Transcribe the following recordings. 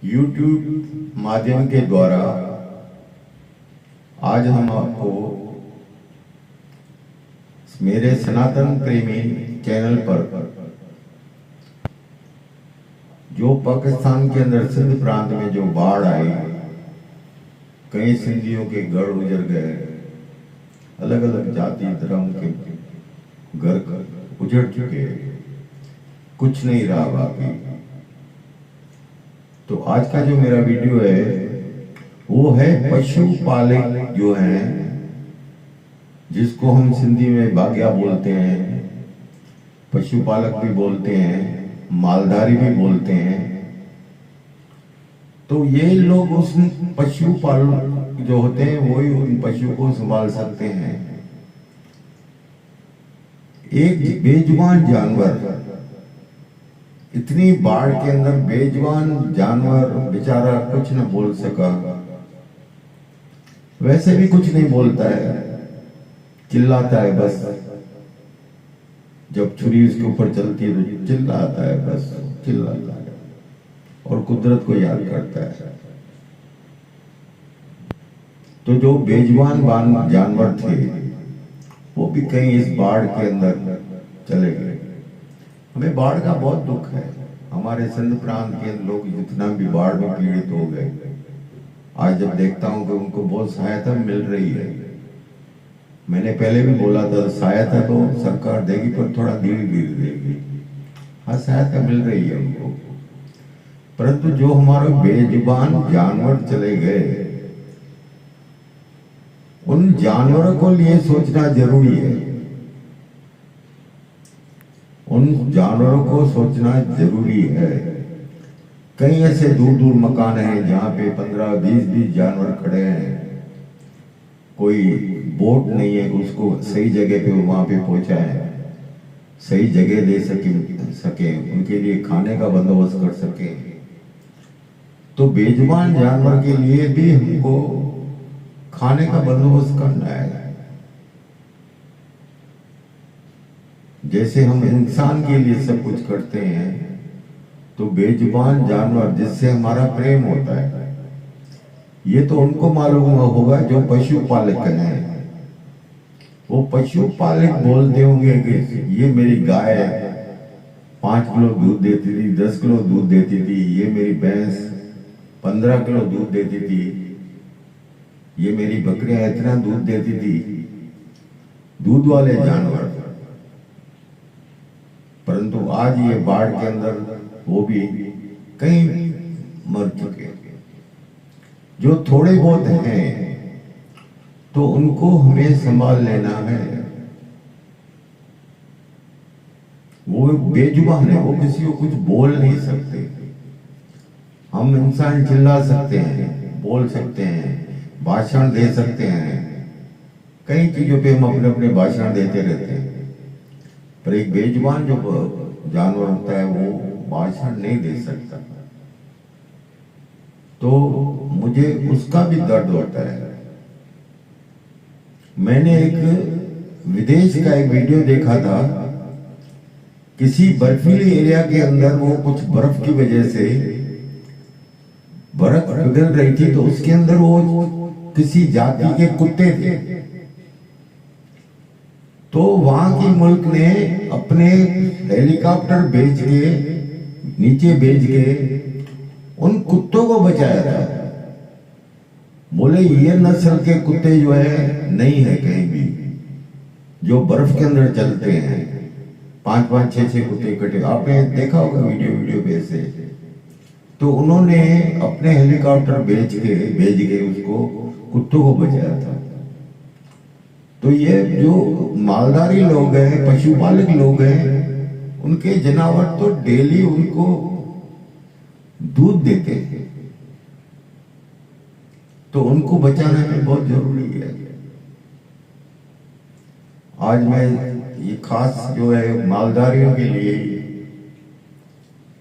YouTube माध्यम के द्वारा आज हम आपको मेरे सनातन प्रेमी चैनल पर जो पाकिस्तान के अंदर सिंध प्रांत में जो बाढ़ आई, कई सिंधियों के घर उजड़ गए, अलग अलग जाति धर्म के घर उजड़ चुके, कुछ नहीं रहा बाकी। तो आज का जो मेरा वीडियो है वो है पशुपालक जो हैं, जिसको हम सिंधी में बाग्या बोलते हैं, पशुपालक भी बोलते हैं, मालधारी भी बोलते हैं। तो ये लोग उस पशुपालक जो होते हैं वही उन पशु को संभाल सकते हैं। एक बेजुबान जानवर, इतनी बाढ़ के अंदर बेजुबान जानवर बेचारा कुछ न बोल सका, वैसे भी कुछ नहीं बोलता है, चिल्लाता है बस। जब छुरी उसके ऊपर चलती है तो चिल्लाता है, बस चिल्लाता है और कुदरत को याद करता है। तो जो बेजुबान जानवर थे वो भी कहीं इस बाढ़ के अंदर चले गए। हमें बाढ़ का बहुत दुख है। हमारे सिंध प्रांत के लोग जितना भी बाढ़ में पीड़ित हो गए, आज जब देखता हूं कि उनको बहुत सहायता मिल रही है। मैंने पहले भी बोला था सहायता तो सरकार देगी पर थोड़ा धीरे धीरे देगी। हाँ, सहायता मिल रही है उनको, परंतु जो हमारे बेजुबान जानवर चले गए, उन जानवरों को लिए सोचना जरूरी है। उन जानवरों को सोचना जरूरी है। कई ऐसे दूर दूर मकान हैं जहां पे 15-20 जानवर खड़े हैं, कोई बोट नहीं है उसको सही जगह पे वहां पे पहुंचाए, सही जगह दे सके, उनके लिए खाने का बंदोबस्त कर सके। तो बेजुबान जानवर के लिए भी हमको खाने का बंदोबस्त करना है। जैसे हम इंसान के लिए सब कुछ करते हैं, तो बेजुबान जानवर जिससे हमारा प्रेम होता है, ये तो उनको मालूम होगा जो पशुपालक हैं। वो पशुपालक बोलते होंगे कि ये मेरी गाय 5 किलो दूध देती थी, 10 किलो दूध देती थी, ये मेरी भैंस 15 किलो दूध देती थी, ये मेरी बकरियां इतना दूध देती थी। दूध वाले जानवर। परंतु आज ये बाढ़ के अंदर वो भी कई मर चुके। जो थोड़े बहुत हैं तो उनको हमें संभाल लेना है। वो बेजुबान है, वो किसी को कुछ बोल नहीं सकते। हम इंसान चिल्ला सकते हैं, बोल सकते हैं, भाषण दे सकते हैं, कई चीजों पे हम अपने अपने भाषण देते रहते हैं, पर एक बेजुबान जो जानवर होता है वो भाषण नहीं दे सकता। तो मुझे उसका भी दर्द होता है। मैंने एक विदेश का एक वीडियो देखा था, किसी बर्फीली एरिया के अंदर वो कुछ बर्फ की वजह से बर्फ पिघल रही थी, तो उसके अंदर वो किसी जाति के कुत्ते थे। तो वहां की मुल्क ने अपने हेलीकॉप्टर भेज के, नीचे भेज के उन कुत्तों को बचाया था। बोले ये नस्ल के कुत्ते जो है नहीं है कहीं भी, जो बर्फ के अंदर चलते हैं। 5-5, 6-6 कुत्ते इकट्ठे, आपने देखा होगा वीडियो पे से। तो उन्होंने अपने हेलीकॉप्टर भेज के उसको कुत्तों को बचाया था। तो ये जो मालधारी लोग हैं, पशुपालक लोग हैं, उनके जानवर तो डेली उनको दूध देते हैं, तो उनको बचाना भी बहुत जरूरी है। आज मैं ये खास जो है मालधारियों के लिए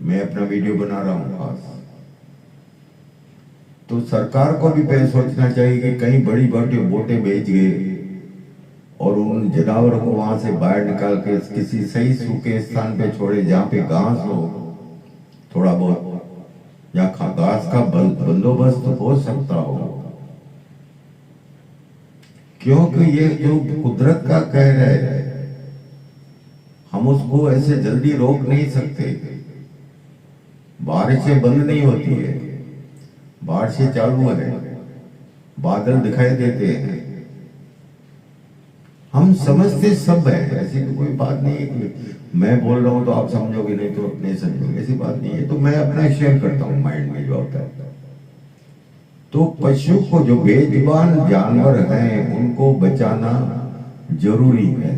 मैं अपना वीडियो बना रहा हूं खास। तो सरकार को भी पहले सोचना चाहिए कि कहीं बड़ी बड़ी बोटें भेज गए और उन जानवरों को वहां से बाहर निकाल के किसी सही सूखे स्थान पे छोड़े, जहां पे घास हो थोड़ा बहुत, या घास का बंदोबस्त हो सकता हो, क्योंकि ये जो कुदरत का कहर है, हम उसको ऐसे जल्दी रोक नहीं सकते। बारिशें बंद नहीं होती है, बारिशें चालू है, बादल दिखाई देते हैं, हम समझते सब है, ऐसी तो कोई बात नहीं है कि मैं बोल रहा हूं तो आप समझोगे नहीं तो नहीं समझोगे, ऐसी बात नहीं है। तो मैं अपना शेयर करता हूं माइंड में जो होता है। तो पशु को, जो बेजुबान जानवर हैं, उनको बचाना जरूरी है।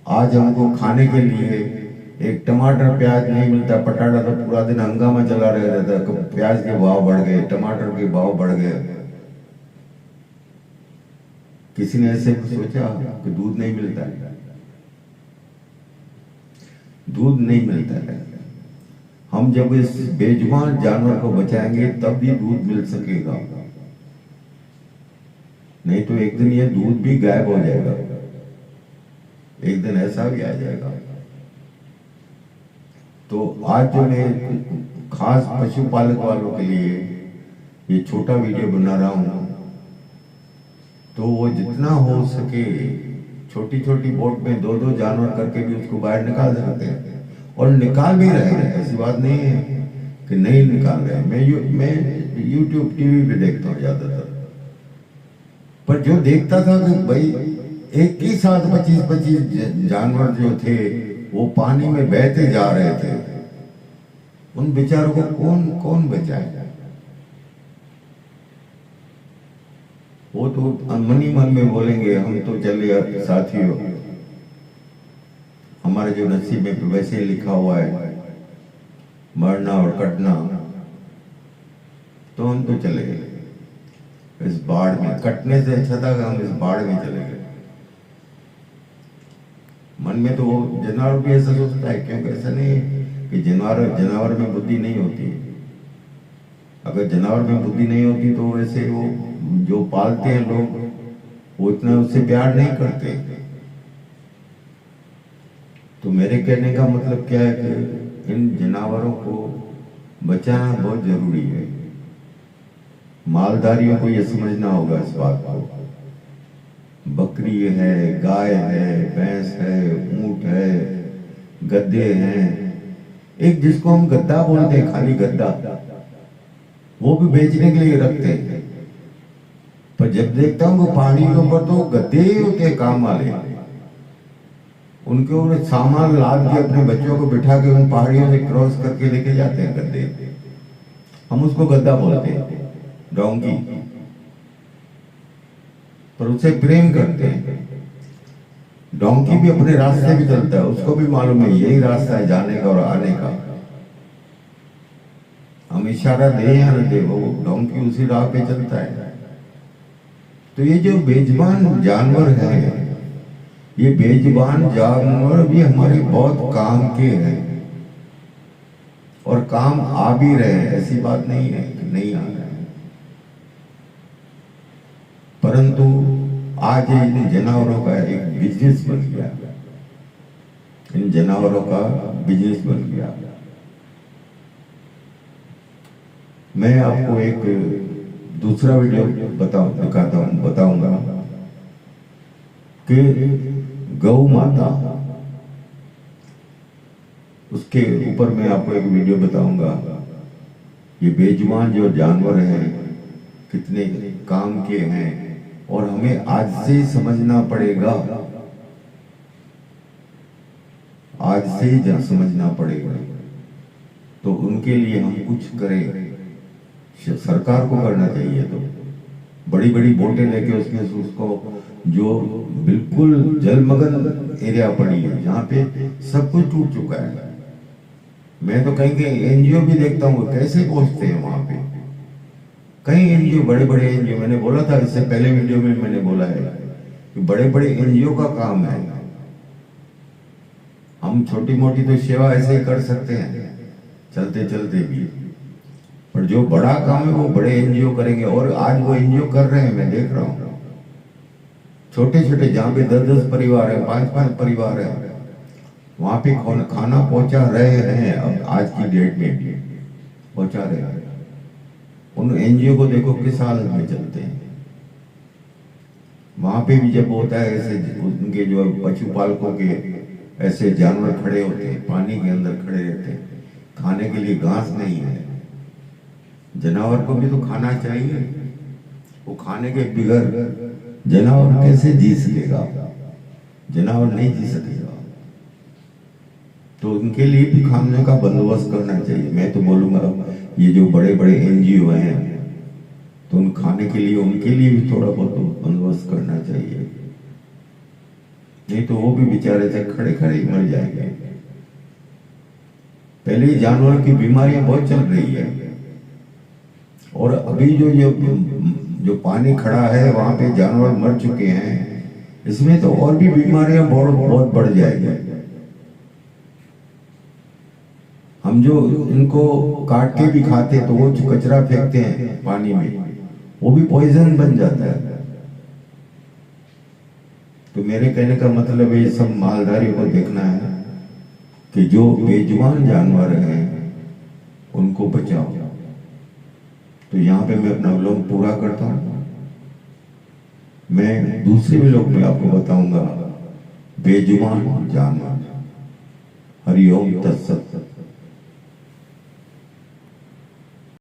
आज हमको खाने के लिए एक टमाटर प्याज नहीं मिलता, पटाटा तो पूरा दिन हंगामा चला रहता है, प्याज के भाव बढ़ गए, टमाटर के भाव बढ़ गए। किसी ने ऐसे सोचा कि दूध नहीं मिलता है? दूध नहीं मिलता है। हम जब इस बेजुबान जानवर को बचाएंगे तब भी दूध मिल सकेगा, नहीं तो एक दिन ये दूध भी गायब हो जाएगा, एक दिन ऐसा भी आ जाएगा। तो आज जो मैं खास पशुपालक वालों के लिए ये छोटा वीडियो बना रहा हूं, तो वो जितना हो सके छोटी छोटी बोट में दो दो जानवर करके भी उसको बाहर निकाल सकते हैं, और निकाल भी रहे हैं। ऐसी बात नहीं है कि नहीं निकाल रहे हैं। मैं यूट्यूब टीवी पे देखता हूँ ज्यादातर, पर जो देखता था कि भाई एक ही साथ 25-25 जानवर जो थे वो पानी में बहते जा रहे थे, उन बेचारों को कौन कौन बचाए? वो तो मन ही मन में बोलेंगे हम तो चले अब साथियों, हमारे जो नसीब में वैसे ही लिखा हुआ है मरना और कटना, तो हम तो चले गए इस बाढ़ में। कटने से अच्छा था कि हम इस बाढ़ में चले गए। मन में तो वो जानवर भी ऐसा सोचता है, क्योंकि ऐसा नहीं है कि जानवर में बुद्धि नहीं होती। अगर जानवर में बुद्धि नहीं होती तो वैसे वो जो पालते हैं लोग, वो इतना उससे प्यार नहीं करते। तो मेरे कहने का मतलब क्या है कि इन जानवरों को बचाना बहुत जरूरी है। मालधारियों को यह समझना होगा इस बात को। बकरी है, गाय है, भैंस है, ऊंट है, गद्दे हैं। एक जिसको हम गद्दा बोलते हैं, खाली गद्दा, वो भी बेचने के लिए रखते हैं। पर जब देखता हूँ वो पहाड़ी के ऊपर तो गद्दे ही होते हैं काम वाले, उनके ऊपर सामान लाद के अपने बच्चों को बिठा के उन पहाड़ियों से क्रॉस करके लेके जाते हैं गद्दे। हम उसको गद्दा बोलते हैं, डोंकी, पर उसे प्रेम करते हैं। डोंकी भी अपने रास्ते भी चलता है, उसको भी मालूम है यही रास्ता है जाने का और आने का। हम इशारा दे या न दे, वो डोंकी उसी राह पे चलता है। तो ये जो बेजुबान जानवर है, ये बेजुबान जानवर भी हमारे बहुत काम के हैं, और काम आ भी रहे हैं, ऐसी बात नहीं है कि नहीं आ रहे हैं। परंतु आज इन जानवरों का एक बिजनेस बन गया, इन जानवरों का बिजनेस बन गया। मैं आपको एक दूसरा वीडियो बताऊंगा कि गौ माता, उसके ऊपर मैं आपको एक वीडियो बताऊंगा। ये बेजुबान जो जानवर हैं कितने काम के हैं, और हमें आज से समझना पड़ेगा, आज से ही समझना पड़ेगा। तो उनके लिए हम कुछ करें। सरकार को करना चाहिए। तो बड़ी बड़ी बोटें लेके उसमें उसको, जो बिल्कुल जलमग्न एरिया पड़ी है जहाँ पे सब कुछ टूट चुका है, मैं तो कहीं कहीं एनजीओ भी देखता हूँ कैसे पहुंचते हैं वहां पे। कई एनजीओ, बड़े बड़े एनजीओ, मैंने बोला था इससे पहले वीडियो में मैंने बोला है कि बड़े बड़े एनजीओ का काम है। हम छोटी मोटी तो सेवा ऐसे ही कर सकते हैं चलते चलते भी, पर जो बड़ा काम है वो बड़े एनजीओ करेंगे। और आज वो एनजीओ कर रहे हैं, मैं देख रहा हूँ। छोटे छोटे जहाँ पे 10-10 परिवार है, 5-5 परिवार है, वहां पे खाना पहुंचा रहे हैं, अब आज की डेट में भी पहुंचा रहे हैं। उन एनजीओ को देखो किस हालत में चलते हैं। वहां पे भी जब होता है ऐसे, उनके जो पशुपालकों के ऐसे जानवर खड़े होते हैं, पानी के अंदर खड़े रहते हैं, खाने के लिए घास नहीं है। जानवर को भी तो खाना चाहिए, वो खाने के बिगैर जानवर कैसे जी सकेगा? जानवर नहीं जी सकेगा। तो उनके लिए भी खाने का बंदोबस्त करना चाहिए। मैं तो बोलूंगा ये जो बड़े बड़े एनजीओ हैं, तो उन खाने के लिए उनके लिए भी थोड़ा बहुत बंदोबस्त करना चाहिए, नहीं तो वो भी बेचारे से खड़े खड़े मर जाएंगे। पहले ही जानवर की बीमारियां बहुत चल रही है, और अभी जो जो जो पानी खड़ा है वहां पे जानवर मर चुके हैं, इसमें तो और भी बीमारियां बहुत बढ़ जाएगी। हम जो इनको काट के भी खाते तो वो जो कचरा फेंकते हैं पानी में, वो भी पॉइजन बन जाता है। तो मेरे कहने का मतलब है, सब मालधारियों को देखना है कि जो बेजुबान जानवर हैं उनको बचाओ। तो यहाँ पे मैं अपना व्लॉग पूरा करता हूँ। मैं दूसरे व्लॉग में आपको बताऊंगा बेजुबान जानवर। हरिओम तत्सत।